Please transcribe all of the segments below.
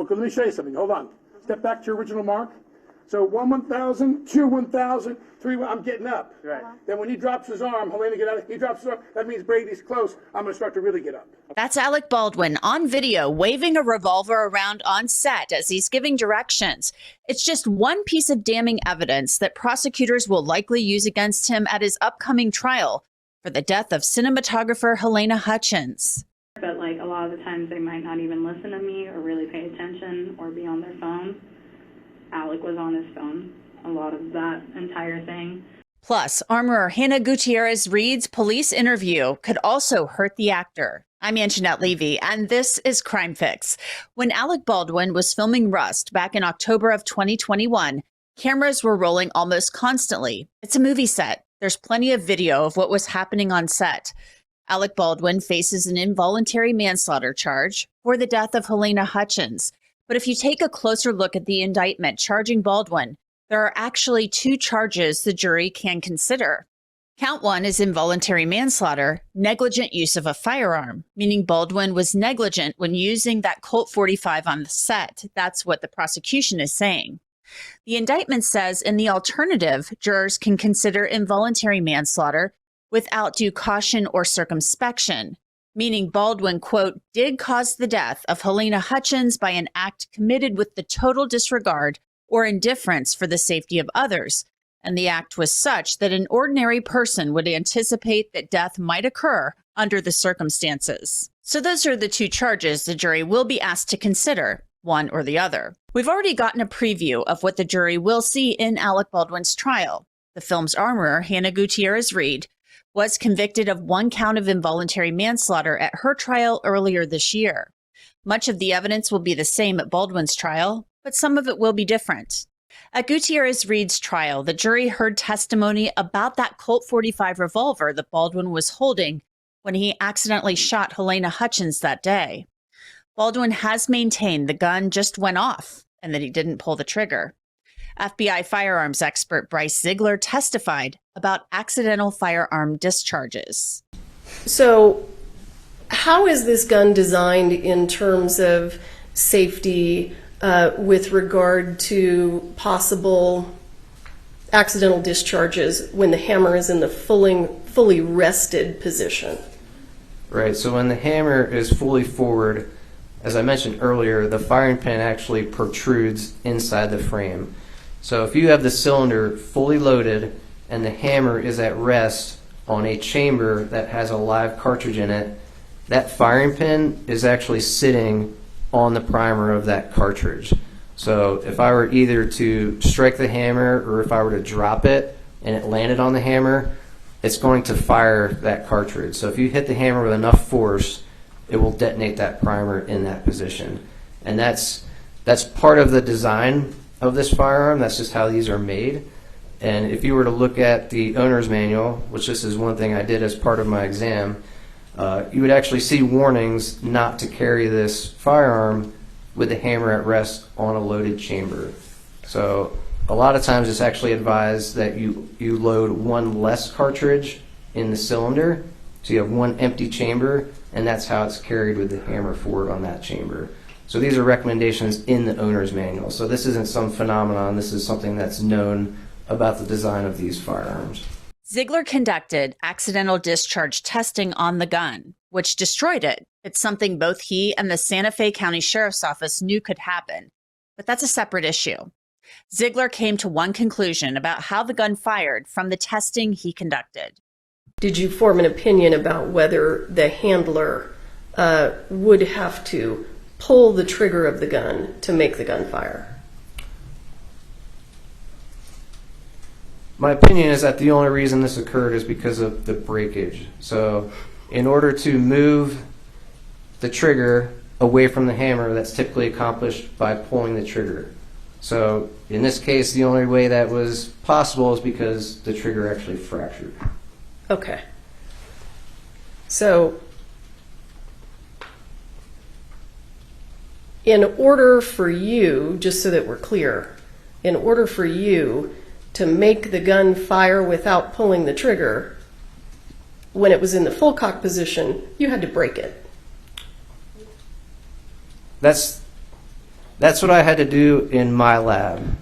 Well, let me show you something. Hold on. Step back to your original mark. So 1, 1,000, 2, 1,000, 3, I'm getting up. Right. Then when he drops his arm, Helena get out, he drops his arm, that means Brady's close. I'm going to start to really get up. That's Alec Baldwin on video waving a revolver around on set as he's giving directions. It's just one piece of damning evidence that prosecutors will likely use against him at his upcoming trial for the death of cinematographer Helena Hutchins. But like a lot of the times they might not even listen to me or really pay attention or be on their phone. Alec was on his phone a lot of that entire thing. Plus, armorer Hannah Gutierrez-Reed's police interview could also hurt the actor. I'm Anjanette Levy, and this is Crime Fix. When Alec Baldwin was filming Rust back in October of 2021, cameras were rolling almost constantly. It's a movie set. There's plenty of video of what was happening on set. Alec Baldwin faces an involuntary manslaughter charge for the death of Helena Hutchins. But if you take a closer look at the indictment charging Baldwin, there are actually 2 charges the jury can consider. Count 1 is involuntary manslaughter, negligent use of a firearm, meaning Baldwin was negligent when using that Colt 45 on the set. That's what the prosecution is saying. The indictment says in the alternative, jurors can consider involuntary manslaughter without due caution or circumspection, meaning Baldwin, quote, did cause the death of Helena Hutchins by an act committed with the total disregard or indifference for the safety of others. And the act was such that an ordinary person would anticipate that death might occur under the circumstances. So those are the 2 charges the jury will be asked to consider, one or the other. We've already gotten a preview of what the jury will see in Alec Baldwin's trial. The film's armorer, Hannah Gutierrez-Reed, was convicted of 1 count of involuntary manslaughter at her trial earlier this year. Much of the evidence will be the same at Baldwin's trial, but some of it will be different. At Gutierrez-Reed's trial, the jury heard testimony about that Colt 45 revolver that Baldwin was holding when he accidentally shot Helena Hutchins that day. Baldwin has maintained the gun just went off and that he didn't pull the trigger. FBI firearms expert Bryce Ziegler testified about accidental firearm discharges. So how is this gun designed in terms of safety with regard to possible accidental discharges when the hammer is in the fully rested position? Right, so when the hammer is fully forward, as I mentioned earlier, the firing pin actually protrudes inside the frame. So if you have the cylinder fully loaded and the hammer is at rest on a chamber that has a live cartridge in it, that firing pin is actually sitting on the primer of that cartridge. So if I were either to strike the hammer or if I were to drop it and it landed on the hammer, it's going to fire that cartridge. So if you hit the hammer with enough force, it will detonate that primer in that position. And that's part of the design of this firearm. That's just how these are made. And if you were to look at the owner's manual, which this is one thing I did as part of my exam, you would actually see warnings not to carry this firearm with the hammer at rest on a loaded chamber. So a lot of times it's actually advised that you load 1 less cartridge in the cylinder, so you have 1 empty chamber, and that's how it's carried with the hammer forward on that chamber. So these are recommendations in the owner's manual. So this isn't some phenomenon, this is something that's known about the design of these firearms. Ziegler conducted accidental discharge testing on the gun, which destroyed it. It's something both he and the Santa Fe County Sheriff's Office knew could happen, but that's a separate issue. Ziegler came to one conclusion about how the gun fired from the testing he conducted. Did you form an opinion about whether the handler would have to pull the trigger of the gun to make the gun fire? My opinion is that the only reason this occurred is because of the breakage. So in order to move the trigger away from the hammer, that's typically accomplished by pulling the trigger. So in this case, the only way that was possible is because the trigger actually fractured. Okay. So in order for you, just so that we're clear, in order for you to make the gun fire without pulling the trigger, when it was in the full cock position, you had to break it. That's That's what I had to do in my lab.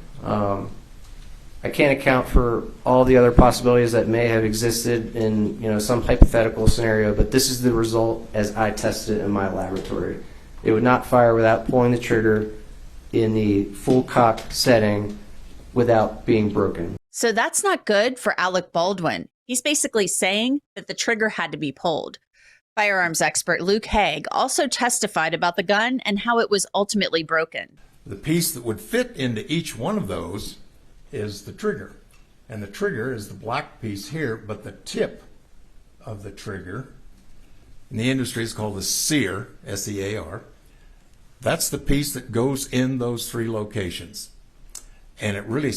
I can't account for all the other possibilities that may have existed in some hypothetical scenario, but this is the result as I tested it in my laboratory. It would not fire without pulling the trigger in the full cock setting without being broken. So that's not good for Alec Baldwin. He's basically saying that the trigger had to be pulled. Firearms expert Luke Haig also testified about the gun and how it was ultimately broken. The piece that would fit into each one of those is the trigger. And the trigger is the black piece here, but the tip of the trigger, in the industry is called the sear, S-E-A-R. That's the piece that goes in those 3 locations. And it really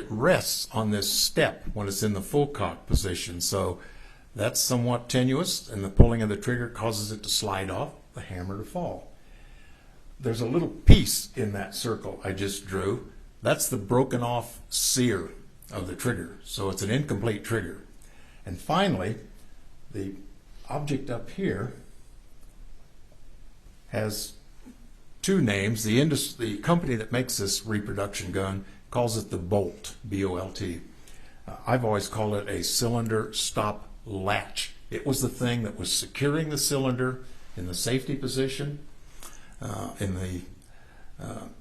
rests on this step when it's in the full cock position. So that's somewhat tenuous, and the pulling of the trigger causes it to slide off, the hammer to fall. There's a little piece in that circle I just drew. That's the broken off sear of the trigger. So it's an incomplete trigger. And finally, the object up here has 2 names. The company that makes this reproduction gun calls it the Bolt, B-O-L-T. I've always called it a cylinder stop latch. It was the thing that was securing the cylinder in the safety position, in the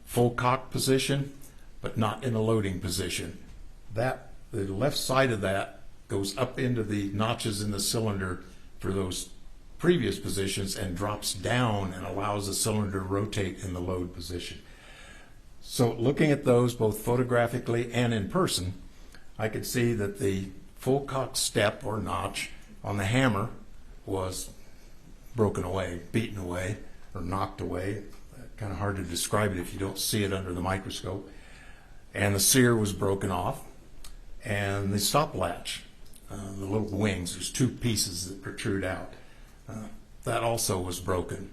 full cock position, but not in the loading position. The left side of that goes up into the notches in the cylinder for those previous positions and drops down and allows the cylinder to rotate in the load position. So looking at those both photographically and in person, I could see that the full cock step or notch on the hammer was broken away, beaten away, or knocked away. Kind of hard to describe it if you don't see it under the microscope. And the sear was broken off, and the stop latch, the little wings, there's 2 pieces that protrude out. That also was broken,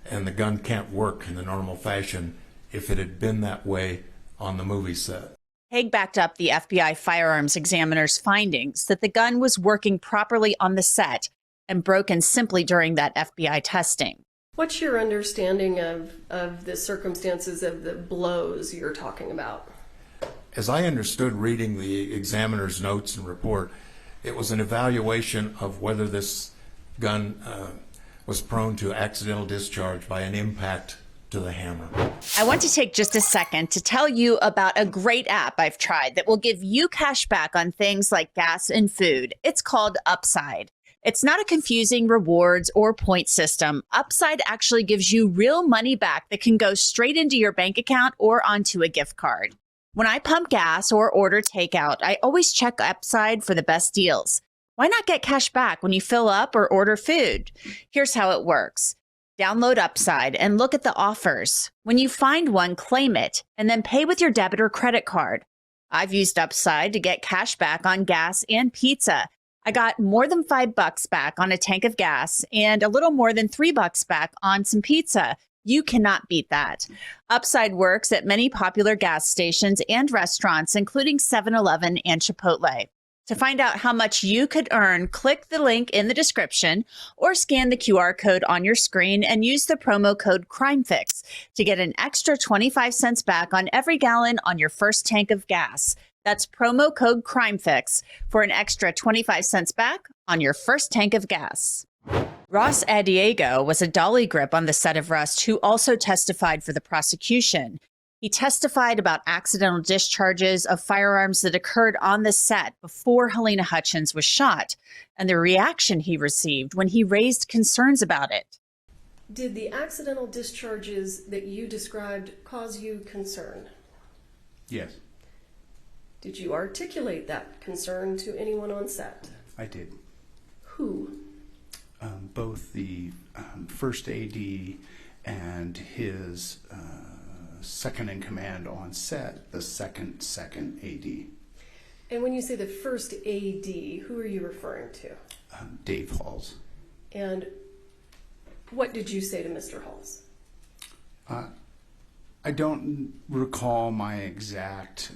and the gun can't work in the normal fashion if it had been that way on the movie set. Haig backed up the FBI firearms examiner's findings that the gun was working properly on the set and broken simply during that FBI testing. What's your understanding of the circumstances of the blows you're talking about? As I understood reading the examiner's notes and report, it was an evaluation of whether this gun was prone to accidental discharge by an impact to the hammer. I want to take just a second to tell you about a great app I've tried that will give you cash back on things like gas and food. It's called Upside. It's not a confusing rewards or point system. Upside actually gives you real money back that can go straight into your bank account or onto a gift card. When I pump gas or order takeout, I always check Upside for the best deals. Why not get cash back when you fill up or order food? Here's how it works. Download Upside and look at the offers. When you find one, claim it, and then pay with your debit or credit card. I've used Upside to get cash back on gas and pizza. I got more than $5 back on a tank of gas and a little more than $3 back on some pizza. You cannot beat that. Upside works at many popular gas stations and restaurants, including 7-Eleven and Chipotle. To find out how much you could earn, click the link in the description or scan the QR code on your screen and use the promo code CRIMEFIX to get an extra 25 cents back on every gallon on your first tank of gas. That's promo code CRIMEFIX for an extra 25 cents back on your first tank of gas. Ross Adiego was a dolly grip on the set of Rust who also testified for the prosecution. He testified about accidental discharges of firearms that occurred on the set before Halyna Hutchins was shot and the reaction he received when he raised concerns about it. Did the accidental discharges that you described cause you concern? Yes, Did you articulate that concern to anyone on set? I did. Who? Both the first AD and his second in command on set, the second AD. And when you say the first AD, who are you referring to? Dave Halls. And what did you say to Mr. Halls? I don't recall my exact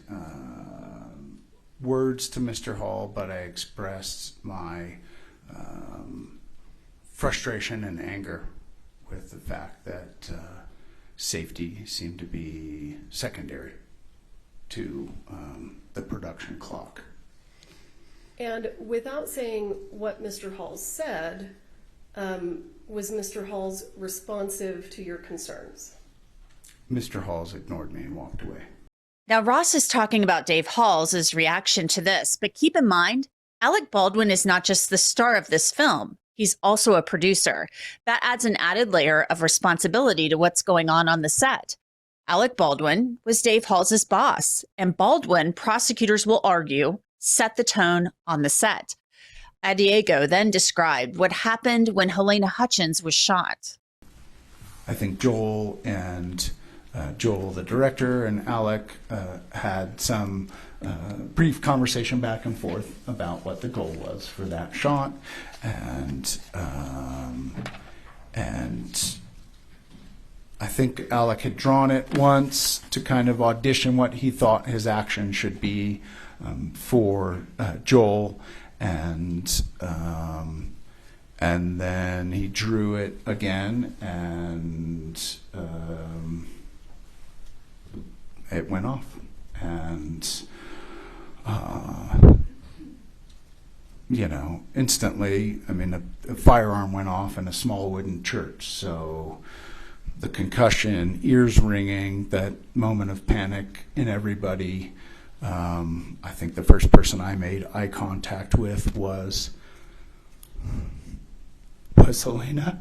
words to Mr. Hall, but I expressed my frustration and anger with the fact that safety seemed to be secondary to the production clock. And without saying what Mr. Halls said, was Mr. Halls responsive to your concerns? Mr. Halls ignored me and walked away. Now, Ross is talking about Dave Halls' reaction to this, but keep in mind, Alec Baldwin is not just the star of this film. He's also a producer. That adds an added layer of responsibility to what's going on the set. Alec Baldwin was Dave Halls' boss, and Baldwin, prosecutors will argue, set the tone on the set. Adiego then described what happened when Halyna Hutchins was shot. I think Joel, the director, and Alec had some brief conversation back and forth about what the goal was for that shot, and I think Alec had drawn it once to kind of audition what he thought his action should be for Joel, and then he drew it again, and it went off, and instantly, I mean, a firearm went off in a small wooden church, so the concussion, ears ringing, that moment of panic in everybody. I think the first person I made eye contact with was Halyna,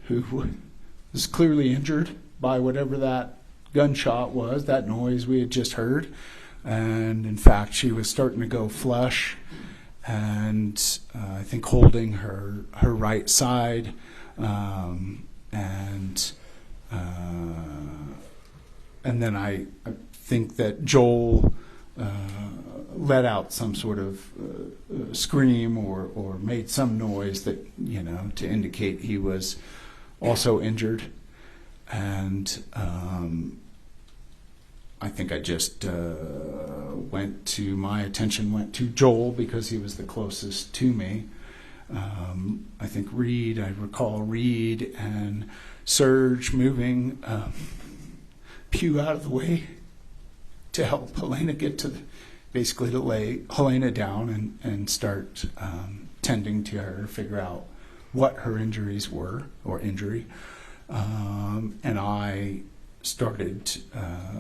who was clearly injured by whatever that gunshot was, that noise we had just heard. And in fact, she was starting to go flush, and I think holding her right side, and then I think that Joel let out some sort of scream or made some noise that, to indicate he was also injured. And I think I just my attention went to Joel because he was the closest to me. I think I recall Reed and Serge moving Pew out of the way to help Halyna get to basically to lay Halyna down and start tending to her, figure out what her injuries were, or injury. And I started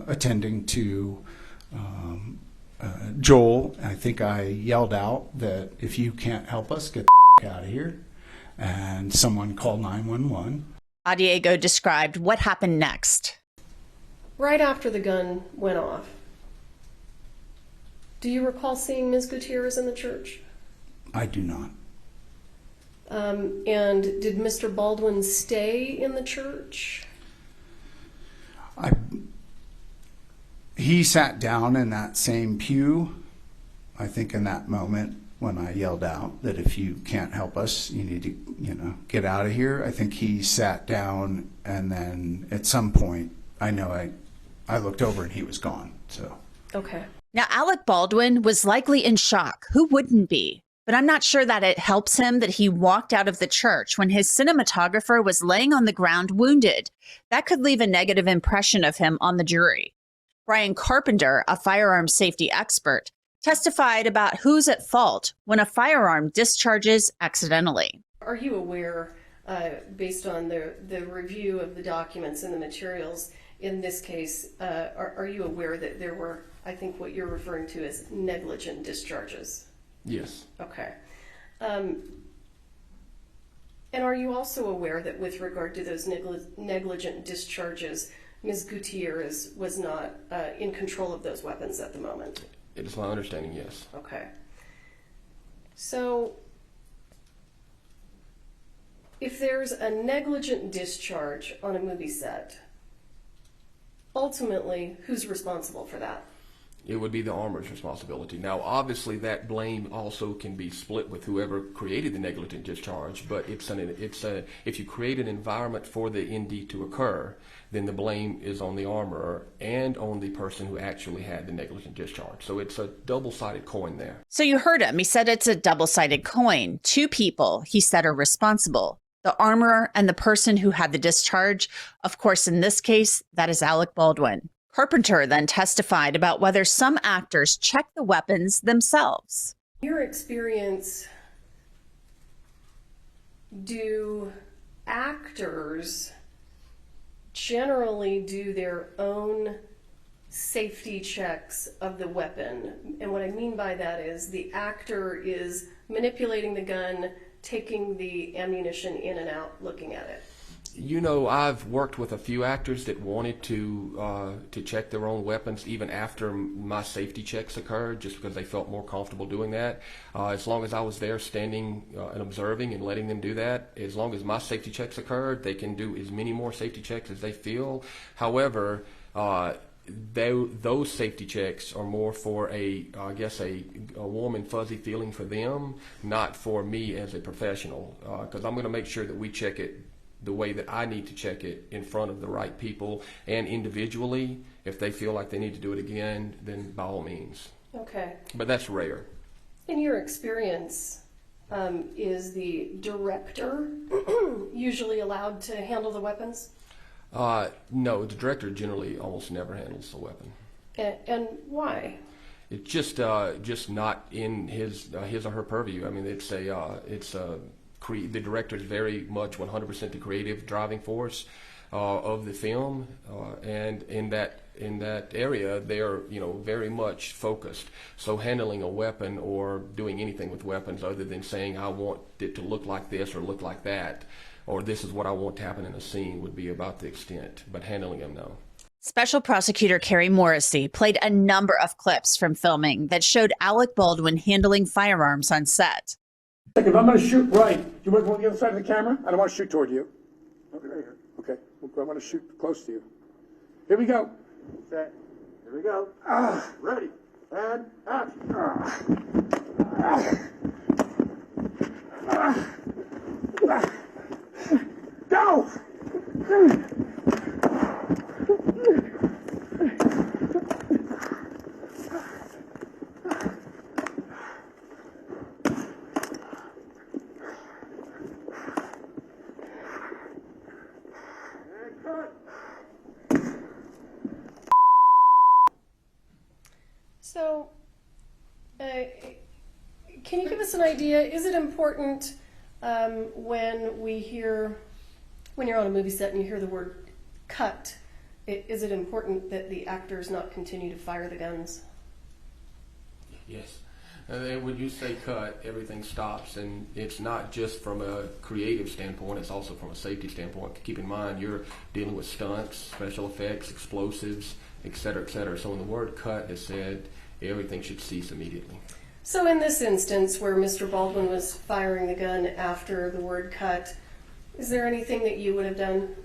attending to Joel. I think I yelled out that if you can't help us, get the out of here. And someone called 911. Adiego described what happened next. Right after the gun went off, do you recall seeing Ms. Gutierrez in the church? I do not. And did Mr. Baldwin stay in the church? He sat down in that same pew, I think, in that moment when I yelled out that if you can't help us, you need to, get out of here. I think he sat down, and then at some point, I looked over and he was gone. So. Okay. Now, Alec Baldwin was likely in shock. Who wouldn't be? But I'm not sure that it helps him that he walked out of the church when his cinematographer was laying on the ground wounded. That could leave a negative impression of him on the jury. Brian Carpenter, a firearm safety expert, testified about who's at fault when a firearm discharges accidentally. Are you aware, based on the review of the documents and the materials in this case, are you aware that there were, I think what you're referring to as negligent discharges? Yes. Okay. And are you also aware that with regard to those negligent discharges, Ms. Gutierrez was not in control of those weapons at the moment? It is my understanding, yes. Okay. So, if there's a negligent discharge on a movie set, ultimately, who's responsible for that? It would be the armorer's responsibility. Now, obviously, that blame also can be split with whoever created the negligent discharge, but if you create an environment for the ND to occur, then the blame is on the armorer and on the person who actually had the negligent discharge. So it's a double-sided coin there. So you heard him. He said it's a double-sided coin. Two people, he said, are responsible. the armorer, and the person who had the discharge. Of course, in this case, that is Alec Baldwin. Carpenter then testified about whether some actors check the weapons themselves. Your experience, do actors generally do their own safety checks of the weapon? And what I mean by that is the actor is manipulating the gun, taking the ammunition in and out, looking at it. You know, I've worked with a few actors that wanted to check their own weapons even after my safety checks occurred, just because they felt more comfortable doing that. As long as I was there standing and observing and letting them do that, as long as my safety checks occurred, they can do as many more safety checks as they feel. However, those safety checks are more for a warm and fuzzy feeling for them, not for me as a professional, because I'm going to make sure that we check it the way that I need to check it in front of the right people and individually. If they feel like they need to do it again, then by all means. Okay. But that's rare. In your experience, is the director usually allowed to handle the weapons? No, the director generally almost never handles the weapon. And why? It's just not in his or her purview. I mean, the director is very much 100% the creative driving force of the film, and in that area, they are very much focused. So handling a weapon or doing anything with weapons, other than saying I want it to look like this or look like that, or this is what I want to happen in a scene, would be about the extent. But handling them, no. Special Prosecutor Carrie Morrissey played a number of clips from filming that showed Alec Baldwin handling firearms on set. If I'm going to shoot right, do you want to go on the other side of the camera? I don't want to shoot toward you. Okay, right here. Okay, I want to shoot close to you. Here we go. Set. Here we go. Ready. And action. Go! So, can you give us an idea? Is it important when you're on a movie set and you hear the word cut, is it important that the actors not continue to fire the guns? Yes. And then when you say cut, everything stops, and it's not just from a creative standpoint, it's also from a safety standpoint. Keep in mind, you're dealing with stunts, special effects, explosives, et cetera, et cetera. So when the word cut is said, everything should cease immediately. So in this instance where Mr. Baldwin was firing the gun after the word cut, is there anything that you would have done?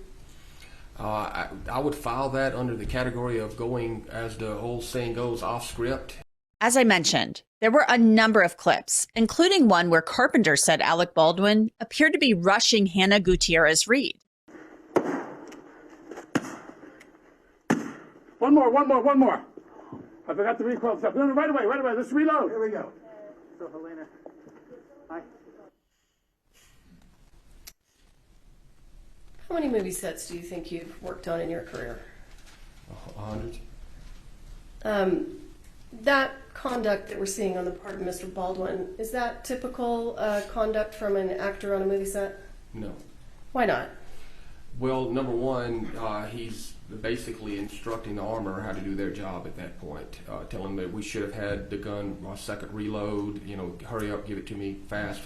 I would file that under the category of going, as the old saying goes, off script. As I mentioned, there were a number of clips, including one where Carpenter said Alec Baldwin appeared to be rushing Hannah Gutierrez Reed. One more. I forgot to recoil stuff. No, right away. Let's reload. Here we go. So, Helena. Hi. How many movie sets do you think you've worked on in your career? 100. That conduct that we're seeing on the part of Mr. Baldwin, is that typical conduct from an actor on a movie set? No. Why not? Well, number one, he's basically instructing the armorer how to do their job at that point, telling them that we should have had the gun a second reload, hurry up, give it to me, fast.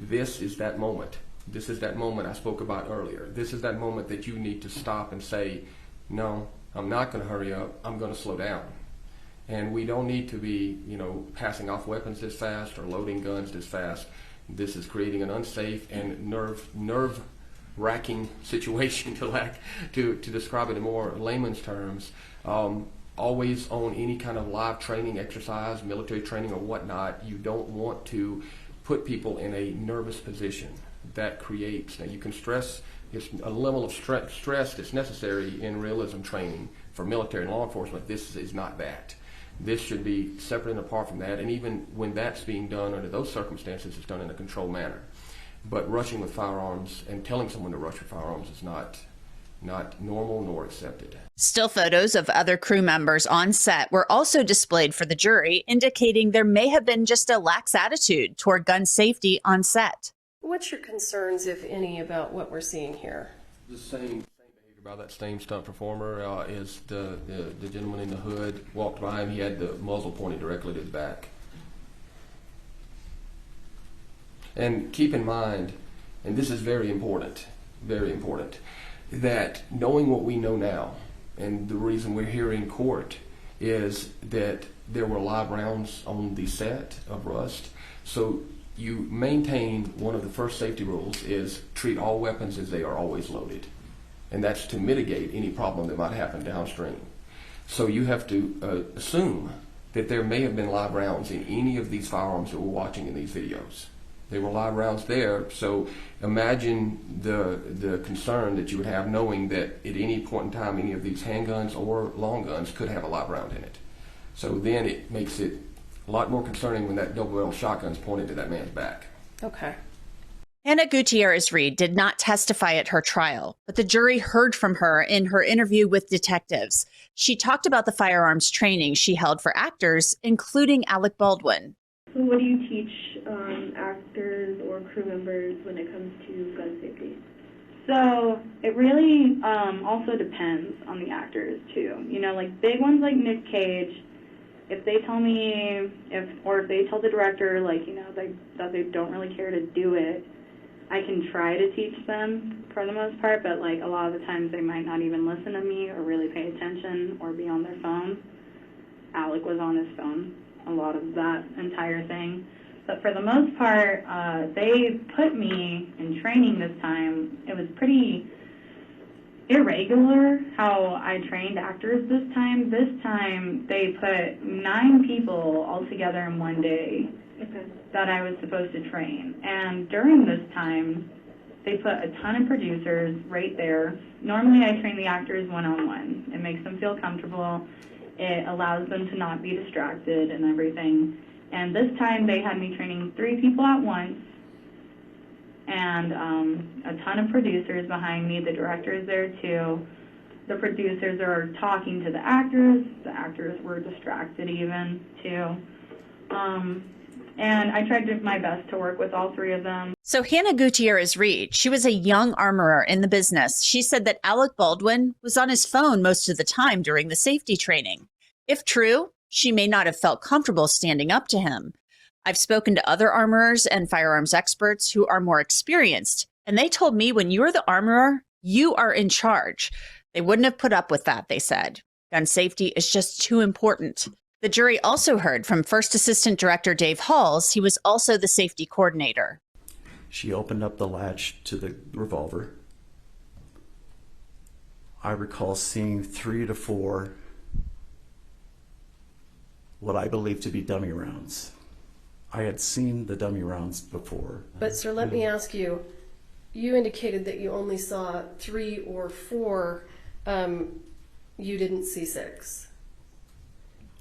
This is that moment. This is that moment I spoke about earlier. This is that moment that you need to stop and say, no, I'm not going to hurry up, I'm going to slow down. And we don't need to be, passing off weapons this fast or loading guns this fast. This is creating an unsafe and nerve-wracking situation, to describe it in more layman's terms. Always on any kind of live training exercise, military training or whatnot, you don't want to put people in a nervous position. That creates, now you can stress, it's a level of stress that's necessary in realism training for military and law enforcement. This is not that. This should be separate and apart from that, and even when that's being done under those circumstances, it's done in a controlled manner. But rushing with firearms and telling someone to rush with firearms is not normal nor accepted. Still photos of other crew members on set were also displayed for the jury, indicating there may have been just a lax attitude toward gun safety on set. What's your concerns, if any, about what we're seeing here? The same behavior by that same stunt performer is the gentleman in the hood walked by him. He had the muzzle pointed directly to his back. And keep in mind, and this is very important, that knowing what we know now, and the reason we're here in court is that there were live rounds on the set of Rust. So you maintain one of the first safety rules is treat all weapons as they are always loaded. And that's to mitigate any problem that might happen downstream. So you have to assume that there may have been live rounds in any of these firearms that we're watching in these videos. There were live rounds there, so imagine the concern that you would have knowing that at any point in time any of these handguns or long guns could have a live round in it. So then it makes it a lot more concerning when that double-barrel shotgun's pointed to that man's back. Okay. Hannah Gutierrez-Reed did not testify at her trial, but the jury heard from her in her interview with detectives. She talked about the firearms training she held for actors, including Alec Baldwin. So what do you teach actors or crew members when it comes to gun safety? So it really also depends on the actors too. You know, like big ones like Nick Cage, if they tell me, if they tell the director, like, you know, that they don't really care to do it, I can try to teach them for the most part, but like a lot of the times they might not even listen to me or really pay attention or be on their phone. Alec was on his phone a lot of that entire thing. But for the most part, they put me in training this time. It was pretty irregular how I trained actors this time. This time, they put 9 people all together in one day that I was supposed to train. And during this time, they put a ton of producers right there. Normally, I train the actors one-on-one. It makes them feel comfortable. It allows them to not be distracted and everything. And this time they had me training 3 people at once and a ton of producers behind me. The director is there too. The producers are talking to the actors. The actors were distracted even too. And I tried my best to work with all 3 of them. So Hannah Gutierrez-Reed, she was a young armorer in the business. She said that Alec Baldwin was on his phone most of the time during the safety training. If true, she may not have felt comfortable standing up to him. I've spoken to other armorers and firearms experts who are more experienced, and they told me when you're the armorer, you are in charge. They wouldn't have put up with that, they said. Gun safety is just too important. The jury also heard from First Assistant Director Dave Halls. He was also the safety coordinator. She opened up the latch to the revolver. I recall seeing 3 to 4 what I believe to be dummy rounds. I had seen the dummy rounds before. But sir, let me ask you, you indicated that you only saw 3 or 4. You didn't see 6.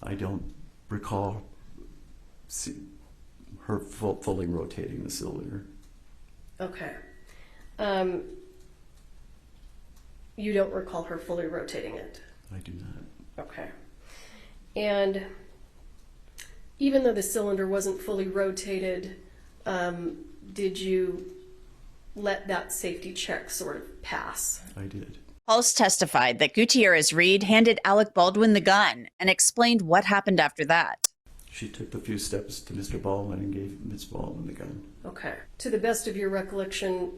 I don't recall her fully rotating the cylinder. Okay. You don't recall her fully rotating it? I do not. Okay. And even though the cylinder wasn't fully rotated, did you let that safety check sort of pass? I did. Halls testified that Gutierrez-Reed handed Alec Baldwin the gun and explained what happened after that. She took a few steps to Mr. Baldwin and gave Ms. Baldwin the gun. Okay. To the best of your recollection,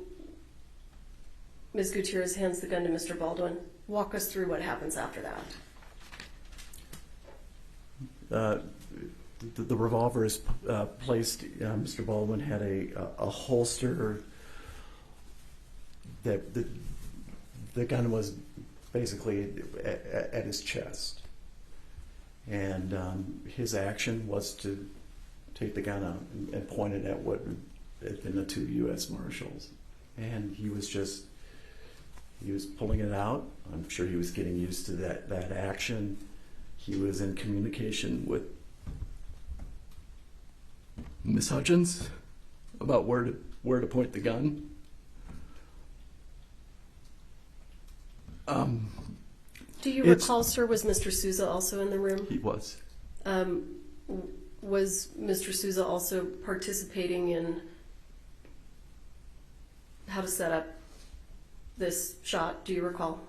Ms. Gutierrez hands the gun to Mr. Baldwin. Walk us through what happens after that. The revolver is placed. Mr. Baldwin had a holster that the gun was basically at his chest, and his action was to take the gun out and point it at what had been the 2 U.S. Marshals, and he was pulling it out. I'm sure he was getting used to that action. He was in communication with Miss Hutchins about where to where to point the gun. Do you It's- recall, sir, was Mr. Souza also in the room? He was. Was Mr. Souza also participating in how to set up this shot? Do you recall?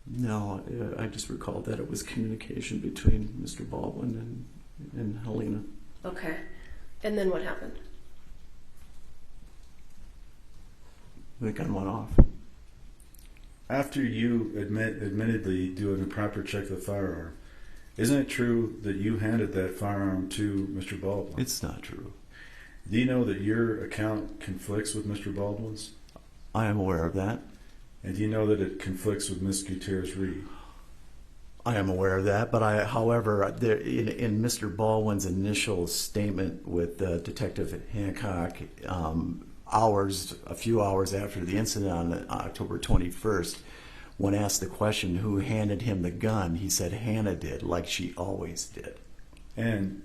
No, I just recall that it was communication between Mr. Baldwin and Helena. Okay. And then what happened? The gun went off. After you admittedly do an improper check of the firearm, isn't it true that you handed that firearm to Mr. Baldwin? It's not true. Do you know that your account conflicts with Mr. Baldwin's? I am aware of that. And do you know that it conflicts with Ms. Gutierrez-Reed? I am aware of that, but however, in Mr. Baldwin's initial statement with Detective Hancock, a few hours after the incident on October 21st, when asked the question who handed him the gun, he said Hannah did, like she always did. And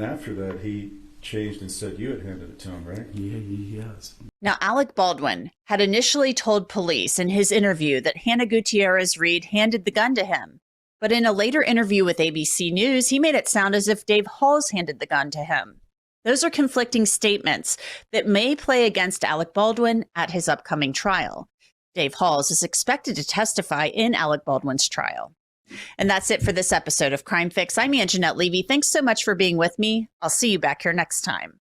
after that, he changed and said you had handed it to him, right? Yes. Now, Alec Baldwin had initially told police in his interview that Hannah Gutierrez-Reed handed the gun to him. But in a later interview with ABC News, he made it sound as if Dave Halls handed the gun to him. Those are conflicting statements that may play against Alec Baldwin at his upcoming trial. Dave Halls is expected to testify in Alec Baldwin's trial. And that's it for this episode of Crime Fix. I'm Anjanette Levy. Thanks so much for being with me. I'll see you back here next time.